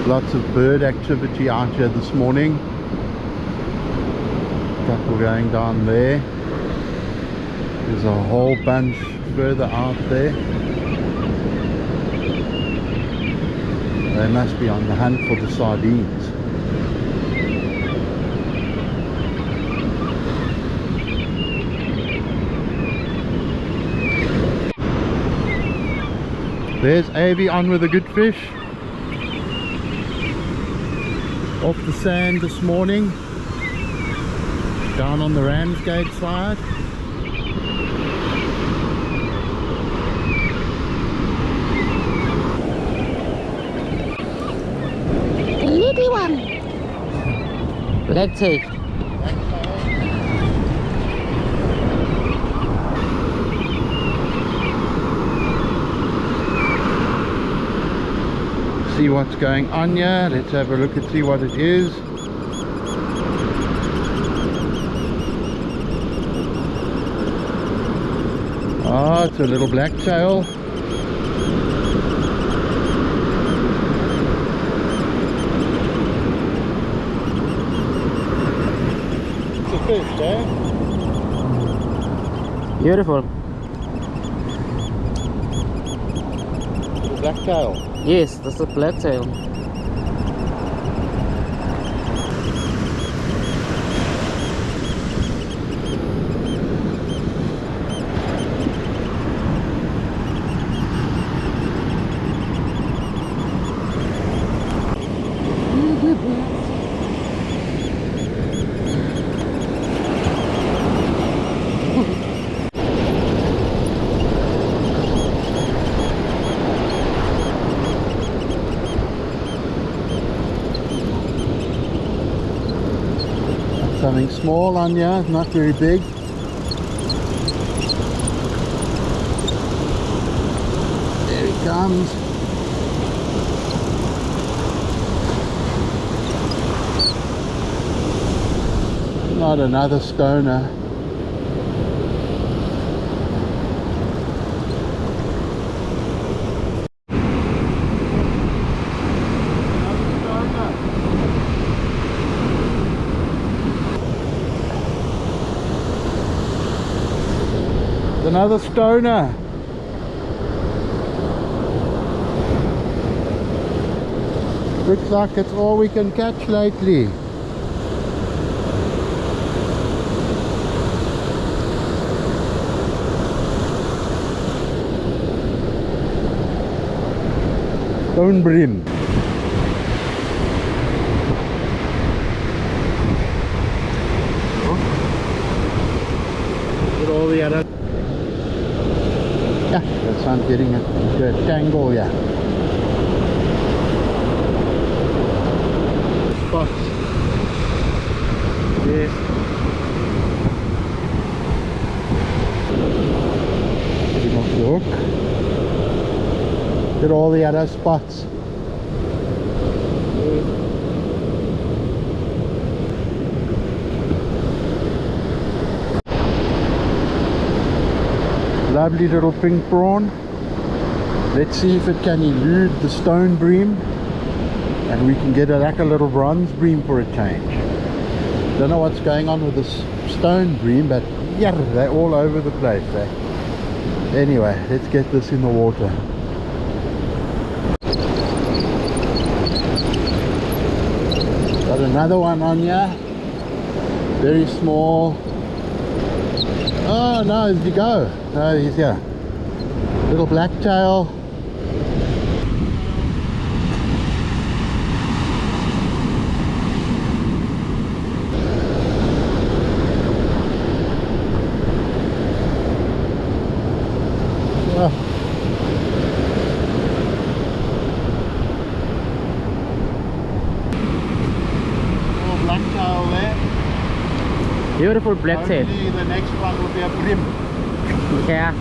Lots of bird activity out here this morning. Couple going down there. There's a whole bunch further out there. They must be on the hunt for the sardines. There's Avi on with a good fish. Off the sand this morning. Down on the Ramsgate side. A little one. Black tail. See what's going on here. Let's have a look and see what it is. Ah, it's a little blacktail. It's a fish, eh? Beautiful. Little blacktail. Yes, that's a black tail. Something small on here, not very big. There he comes. Not another stoner. Another stoner. Looks like it's all we can catch lately. Stone bream. Look at all the other. Yeah, that's I'm getting a tangle, yeah. Spots. Yes. Getting off the hook. Look at all the other spots. Lovely little pink prawn. Let's see if it can elude the stone bream and we can get like a little bronze bream for a change. Don't know what's going on with this stone bream, but yeah, they're all over the place. Eh? Anyway, let's get this in the water. Got another one on here. Very small. Oh no, did he go? No, he's here. Little blacktail. Oh. Little blacktail there. Beautiful black tail. Hopefully the next one will be a bream. Yeah.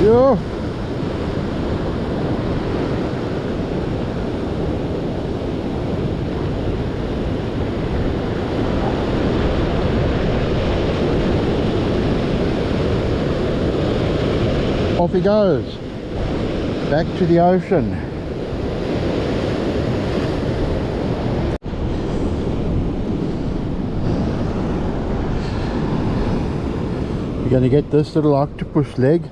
Yo. off he goes. Back to the ocean. We're going to get this little octopus leg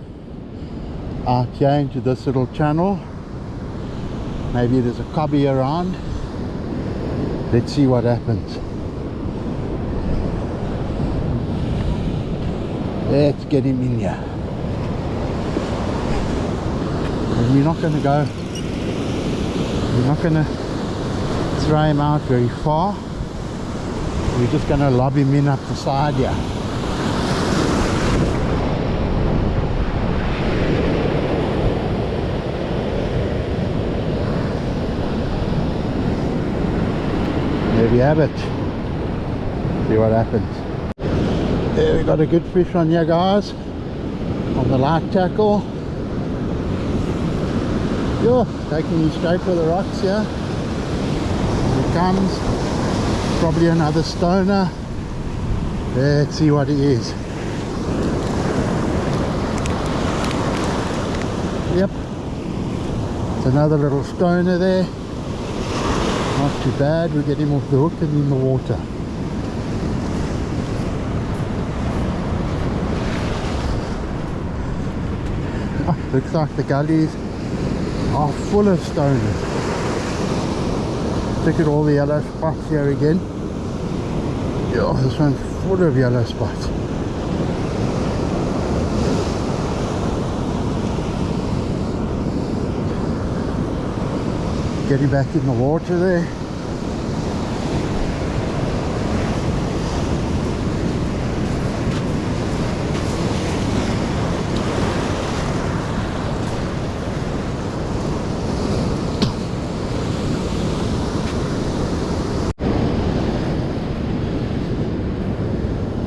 out here into this little channel. Maybe there's a cobby around. Let's see what happens. Let's get him in here. And we're not going to go, we're not going to throw him out very far. We're just going to lob him in up the side here. There we have it. See what happens. There we got a good fish on here, guys, on the light tackle. Yo, taking him straight for the rocks here. Here he comes. Probably another stoner. Let's see what he is. Yep, it's another little stoner there. Not too bad. We get him off the hook and in the water. Oh, looks like the gullies are full of stoners. Look at all the yellow spots here again. Yeah, this one's full of yellow spots. Getting back in the water there.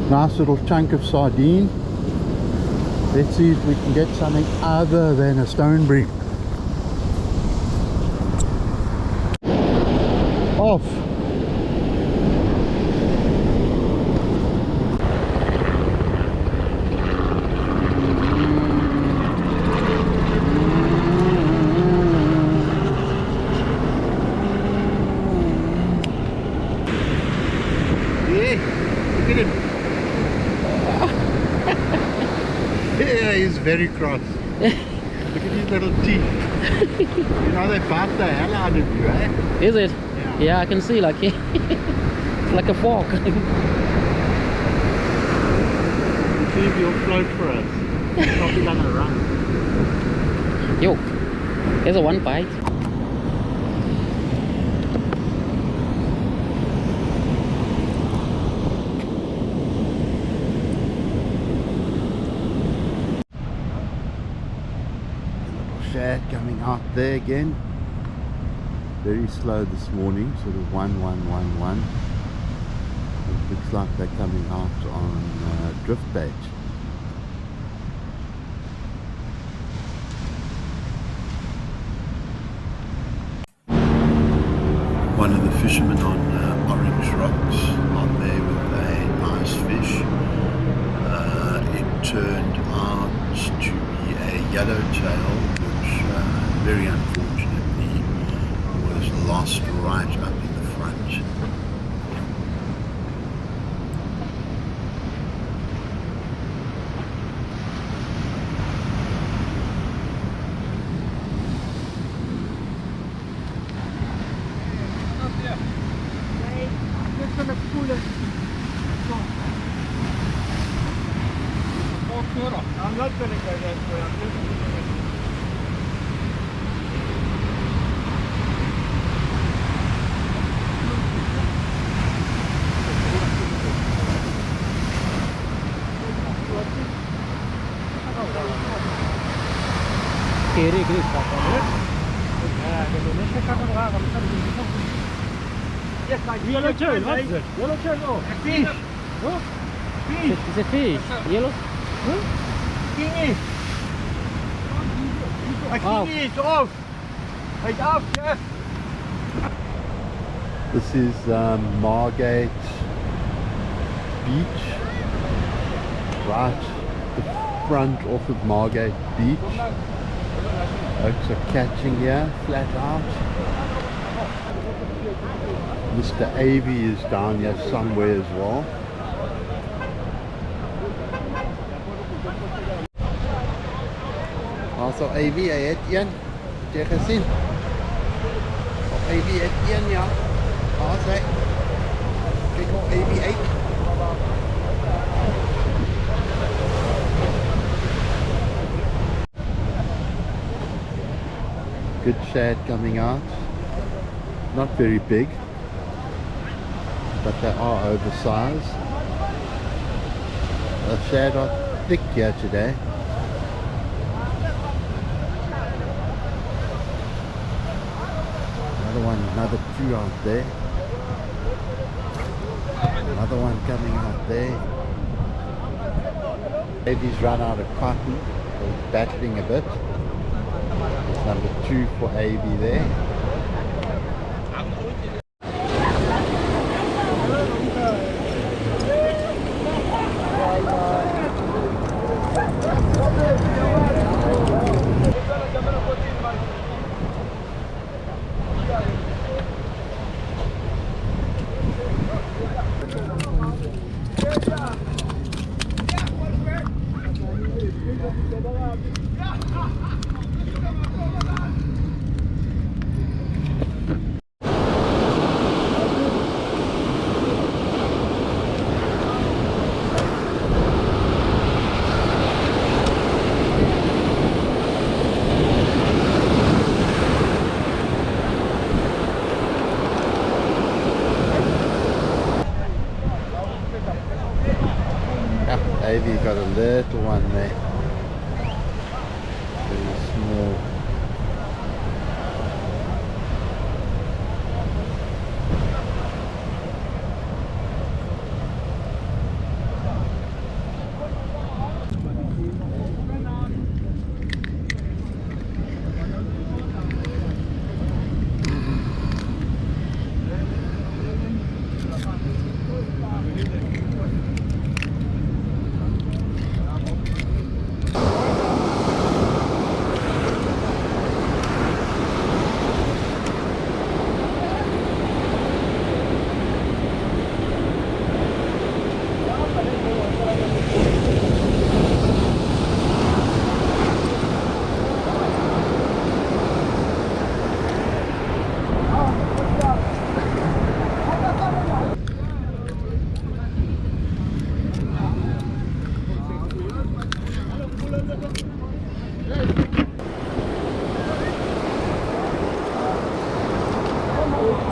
Nice little chunk of sardine. Let's see if we can get something other than a stone bream. Off. Yeah, look at him. Yeah, he's very cross. Look at his little teeth. You know they bite the hell out of you, eh? Is it? Yeah, I can see like it's like a fork. See if he'll float for us. He's probably gonna run. Yo, there's a one bite. Shad coming out there again. Very slow this morning, sort of 1 1 1 1. It looks like they're coming out on drift bait. One of the fishermen on Orange Rocks on there with a nice fish. It turned out to be a yellowtail, which very unfortunately was lost right up in the front. I'm not going to go that way. I'm just going to Kiri, kiri. Yes, like yellow tail, what is it? Yellow tail, oh. A fish. Huh? Fish. It's a fish. Yellow. Huh? Kingy. A kingy is off. It's off, Jeff. This is Margate Beach, right front off of Margate Beach. Oaks are catching here, flat out. Mr. Avey is down here somewhere as well. Also Avey, hy het een. Het jy gesien? Of Avey het een, ja. Daar is hy. Kyk hoe Avey uit. Good shad coming out. Not very big, but they are oversized. The shad are thick here today. Another one, another two out there. Another one coming out there. Baby's run out of cotton, he's battling a bit. There's number 2 for AB there. Avey got a little one there, very small.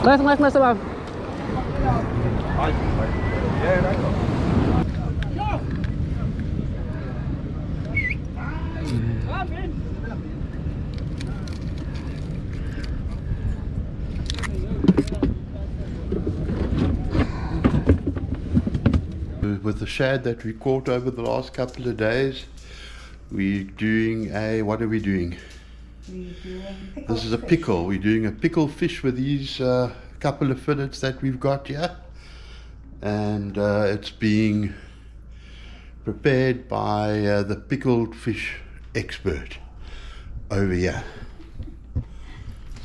Nice, above. With the shad that we caught over the last couple of days, we're doing a, what are we doing? This is a pickle. We're doing a pickled fish with these couple of fillets that we've got here, and it's being prepared by the pickled fish expert over here.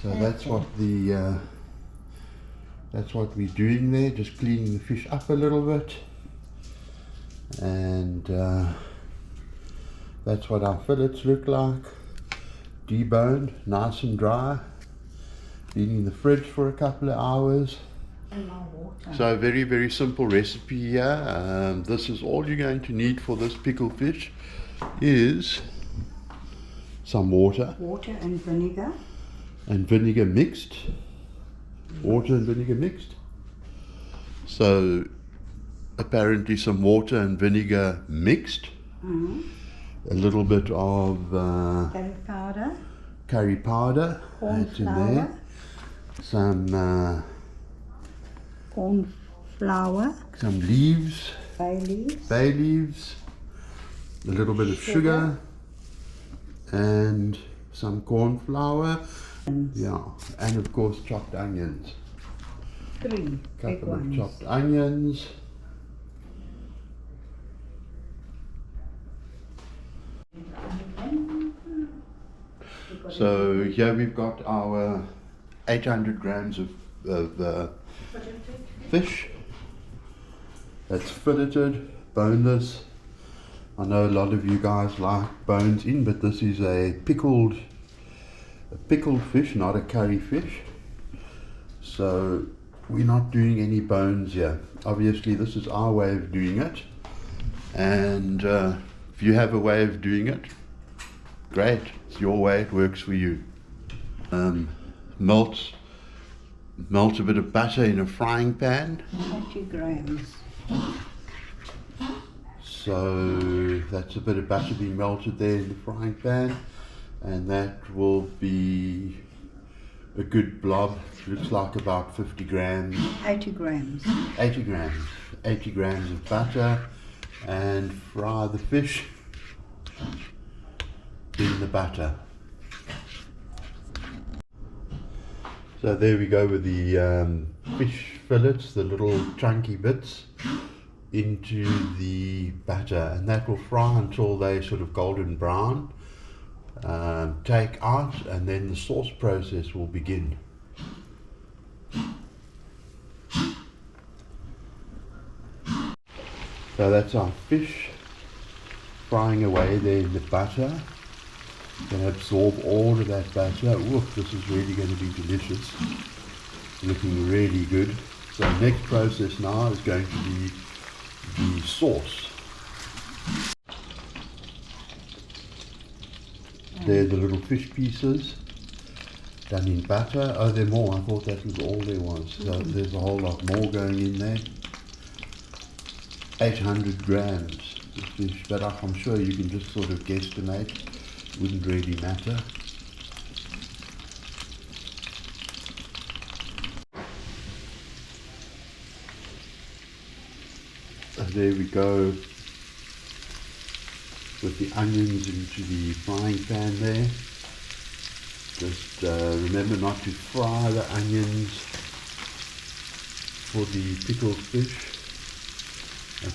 So that's what the that's what we're doing there, just cleaning the fish up a little bit, and that's what our fillets look like. Deboned, nice and dry, been in the fridge for a couple of hours. So very, very simple recipe here. This is all you're going to need for this pickled fish is some water. Water and vinegar. And vinegar mixed. Water and vinegar mixed. So apparently some water and vinegar mixed. A little bit of curry powder, corn that's in flour, there. Some corn flour, some leaves, bay leaves, a little bit of sugar, and some corn flour, yeah, and of course chopped onions. 3 big Couple of ones. chopped onions. So here we've got our 800 grams of fish. That's filleted, boneless. I know a lot of you guys like bones in, but this is a pickled fish, not a curry fish. So we're not doing any bones here. Obviously this is our way of doing it, and if you have a way of doing it, great, it's your way, it works for you. Melt a bit of butter in a frying pan. 80 grams. So that's a bit of butter being melted there in the frying pan, and that will be a good blob. Looks like about 50 grams. 80 grams. 80 grams. 80 grams of butter, and fry the fish in the butter. So there we go with the fish fillets, the little chunky bits, into the batter, and that will fry until they sort of golden brown. Take out, and then the sauce process will begin. So that's our fish frying away there in the butter. Going to absorb all of that butter. Oof, this is really going to be delicious. Looking really good. So next process now is going to be the sauce. There are the little fish pieces done in butter. Oh, there are more. I thought that was all there was. So there's a whole lot more going in there. 800 grams of fish, but I'm sure you can just sort of guesstimate. Wouldn't really matter. So there we go with the onions into the frying pan there. Just remember not to fry the onions for the pickled fish,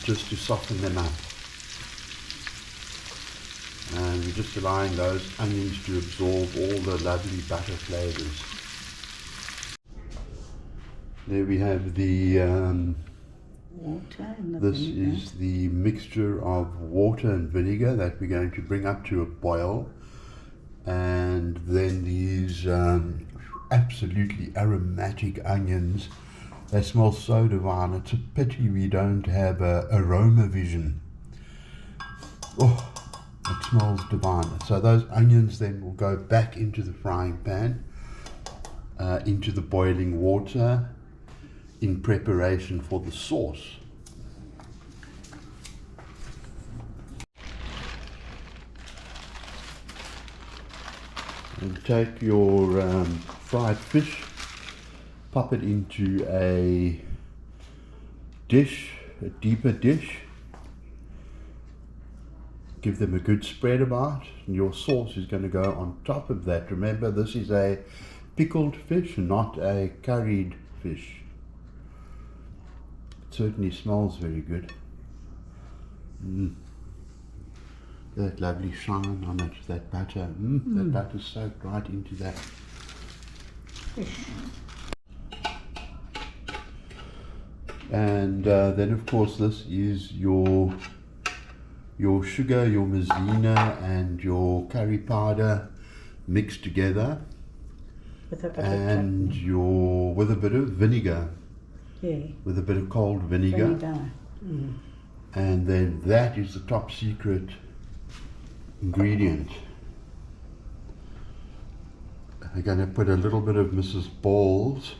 just to soften them up. And we're just allowing those onions to absorb all the lovely butter flavors. There we have the Water and the this vinegar. is the mixture of water and vinegar that we're going to bring up to a boil, and then these absolutely aromatic onions. They smell so divine. It's a pity we don't have aroma vision. Oh, it smells divine. So those onions then will go back into the frying pan, into the boiling water, in preparation for the sauce. And take your fried fish, pop it into a dish, a deeper dish. Give them a good spread about, and your sauce is going to go on top of that. Remember, this is a pickled fish, not a curried fish. It certainly smells very good. That lovely shine on it, that butter. That butter's soaked right into that Fish. And then of course this is your sugar, your maizena and your curry powder mixed together, With a bit and with a bit of vinegar, with a bit of cold of vinegar. vinegar. And then that is the top secret ingredient. I'm going to put a little bit of Mrs. Ball's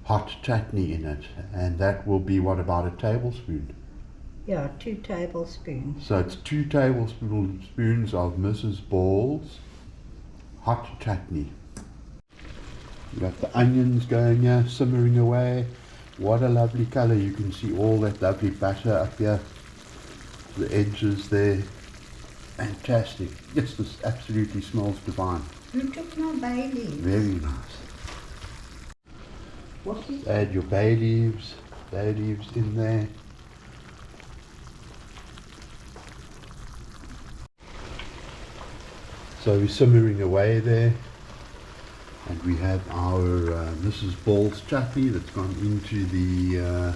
hot chutney in it, and that will be what, about a tablespoon? Yeah, 2 tablespoons. So it's 2 tablespoons of Mrs. Ball's hot chutney. You've got the onions going here, simmering away. What a lovely colour. You can see all that lovely butter up here, the edges there. Fantastic. Yes, this absolutely smells divine. You took my bay leaves. Very nice. What is Add your bay leaves in there. So we're simmering away there, and we have our Mrs. Ball's chutney that's gone into the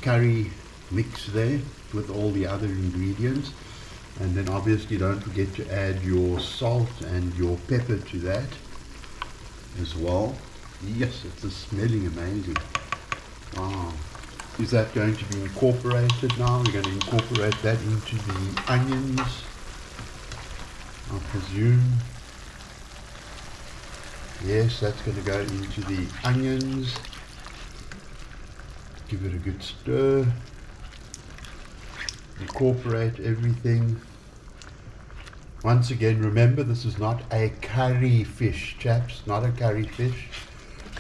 curry mix there with all the other ingredients. And then obviously don't forget to add your salt and your pepper to that as well. Yes, it's smelling amazing. Wow. Is that going to be incorporated now? We're going to incorporate that into the onions, I presume. Yes, that's going to go into the onions. Give it a good stir. Incorporate everything. Once again, remember, this is not a curry fish, chaps. Not a curry fish.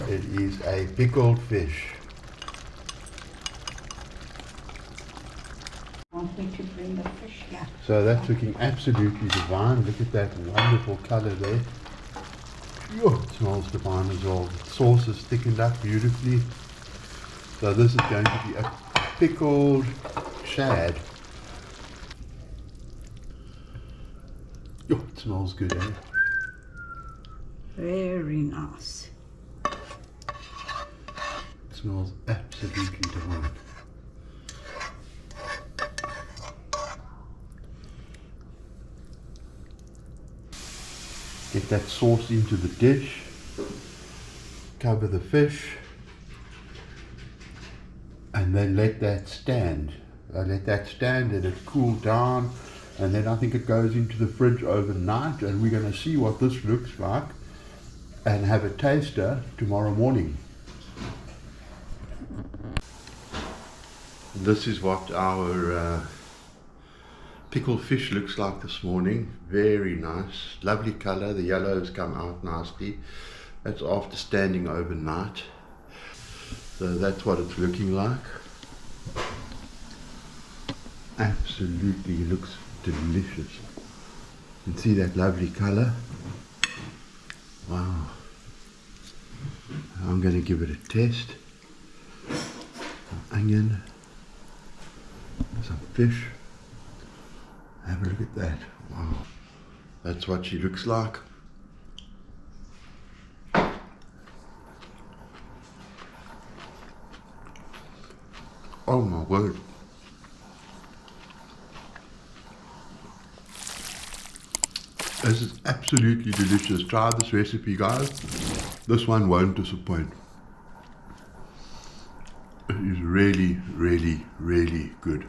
It is a pickled fish. Want me to bring the fish here? So that's looking absolutely divine. Look at that wonderful color there. Oh, it smells divine as well. The sauce is thickened up beautifully. So this is going to be a pickled shad. Oh, it smells good, eh? Very nice. It smells absolutely divine. Get that sauce into the dish. Cover the fish. And then let that stand. Let that stand, let it cool down. And then I think it goes into the fridge overnight. And we're going to see what this looks like. And have a taster tomorrow morning. This is what our pickled fish looks like this morning. Very nice, lovely color. The yellow has come out nicely. That's after standing overnight. So that's what it's looking like. Absolutely looks delicious. You can see that lovely color. Wow. I'm going to give it a test. Some onion, some fish. Have a look at that. Wow. That's what she looks like. Oh my word. This is absolutely delicious. Try this recipe, guys. This one won't disappoint. It is really, really, really good.